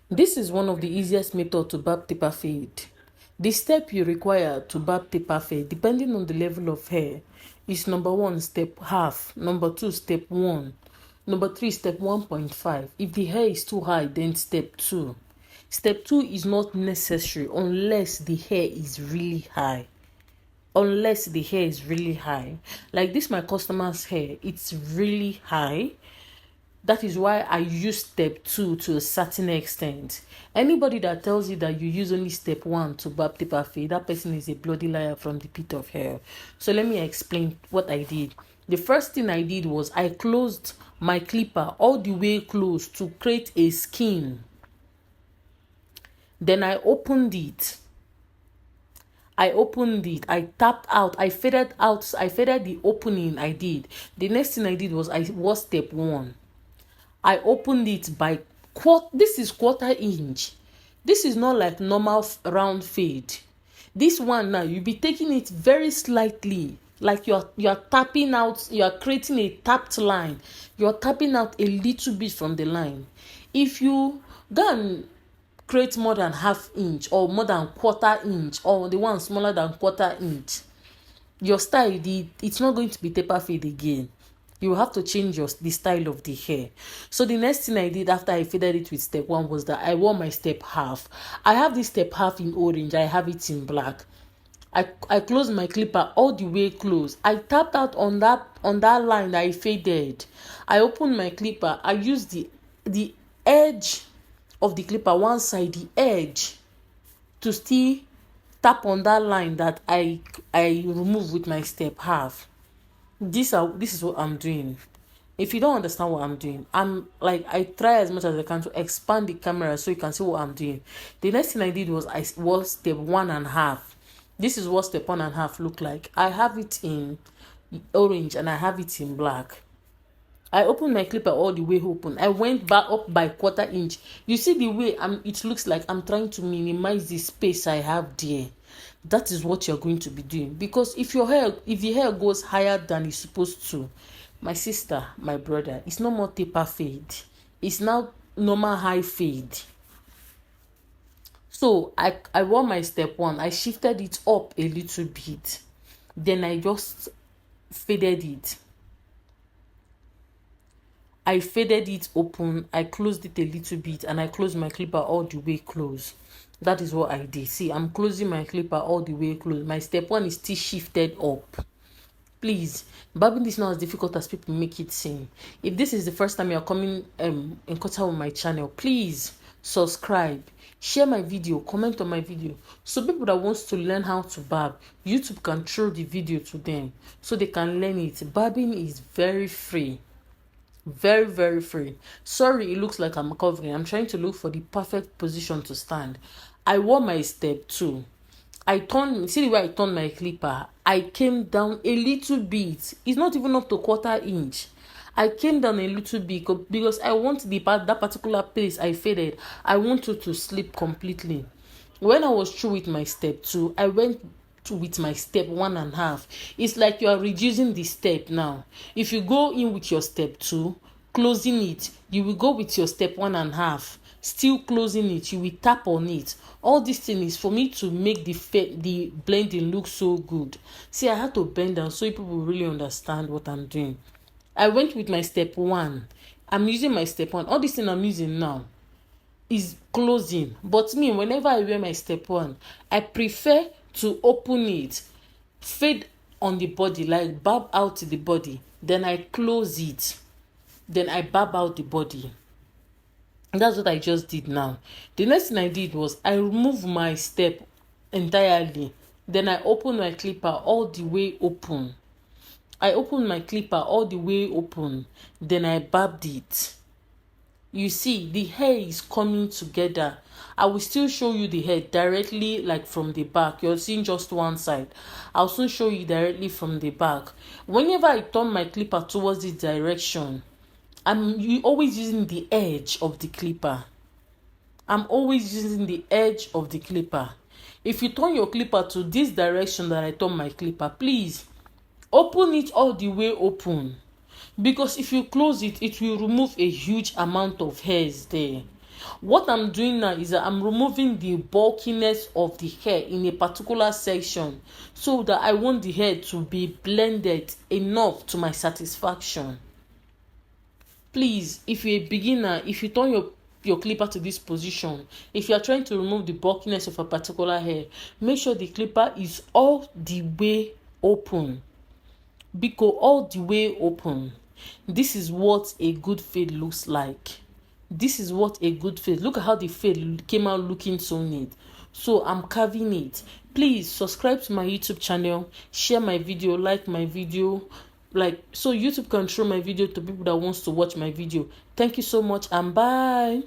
This is one of the easiest methods to barb taper fade. The step you require to barb taper fade, depending on the level of hair, is number 1, step half, number 2, step 1, number 3, step 1.5. If the hair is too high, then step 2. Step 2 is not necessary unless the hair is really high. Unless the hair is really high. Like this, my customer's hair, it's really high. That is why I use step 2 to a certain extent. Anybody that tells you that you use only step 1 to barb taper fade, that person is a bloody liar from the pit of hell. So let me explain what I did. The first thing I did was I closed my clipper all the way close to create a skin. Then I opened it. I tapped out, I faded the opening I did. The next thing I did was I was step 1. I opened it by this is quarter inch. This is not like normal round fade. This one now, you'll be taking it very slightly, like you're tapping out, you're creating a tapped line. You're tapping out a little bit from the line. If you go and create more than half inch or more than quarter inch or the one smaller than quarter inch, your style, it's not going to be taper fade again. You will have to change the style of the hair. So the next thing I did after I faded it with step 1 was that I wore my step half. I have this step half in orange. I have it in black. I closed my clipper all the way close. I tapped out on that line that I faded. I opened my clipper. I used the edge of the clipper, one side, the edge, to still tap on that line that I removed with my step half. This is what I'm doing. If you don't understand what I'm doing, I try as much as I can to expand the camera so you can see what I'm doing. The next thing I did was I was step 1.5. This is what step 1.5 look like. I have it in orange and I have it in black. I opened my clipper all the way open. I went back up by quarter inch. You see the way it looks like I'm trying to minimize the space I have there. That is what you're going to be doing. Because if the hair goes higher than it's supposed to, my sister, my brother, it's no more taper fade. It's now normal high fade. So I wore my step 1. I shifted it up a little bit. Then I just faded it. I faded it open. I closed it a little bit and I closed my clipper all the way close. That is what I did. See, I'm closing my clipper all the way close. My step 1 is still shifted up. Please, barbing is not as difficult as people make it seem. If this is the first time you're coming in contact with my channel, please subscribe, share my video, comment on my video. So people that wants to learn how to barb, YouTube can throw the video to them so they can learn it. Barbing is very free. Very, very free. Sorry, it looks like I'm covering. I'm trying to look for the perfect position to stand. I wore my step 2. See the way I turned my clipper. I came down a little bit. It's not even up to quarter inch. I came down a little bit because I want that particular place I faded. I want it to slip completely. When I was through with my step 2, I went with my step 1.5. It's like you are reducing the step now. If you go in with your step 2, closing it, you will go with your step 1.5, still closing it, you will tap on it. All this thing is for me to make the blending look so good. See, I had to bend down so people will really understand what I'm doing. I went with my step 1. I'm using my step 1. All this thing I'm using now is closing. But me, whenever I wear my step 1, I prefer to open it, fade on the body, like barb out the body, then I close it, then I barb out the body. And that's what I just did now. The next thing I did was I removed my step entirely, then I opened my clipper all the way open. Then I barbed it. You see, the hair is coming together. I will still show you the hair directly, like from the back. You're seeing just one side. I'll soon show you directly from the back. Whenever I turn my clipper towards this direction, I'm always using the edge of the clipper. If you turn your clipper to this direction that I turn my clipper, please open it all the way open. Because if you close it, it will remove a huge amount of hairs there. What I'm doing now is that I'm removing the bulkiness of the hair in a particular section so that I want the hair to be blended enough to my satisfaction. Please, if you're a beginner, if you turn your clipper to this position, if you are trying to remove the bulkiness of a particular hair, make sure the clipper is all the way open. Biko, all the way open. This is what a good fade looks like. This is what a good fade. Look at how the fade came out looking so neat. So I'm carving it. Please subscribe to my YouTube channel, share my video, like my video, so YouTube can show my video to people that wants to watch my video. Thank you so much and bye.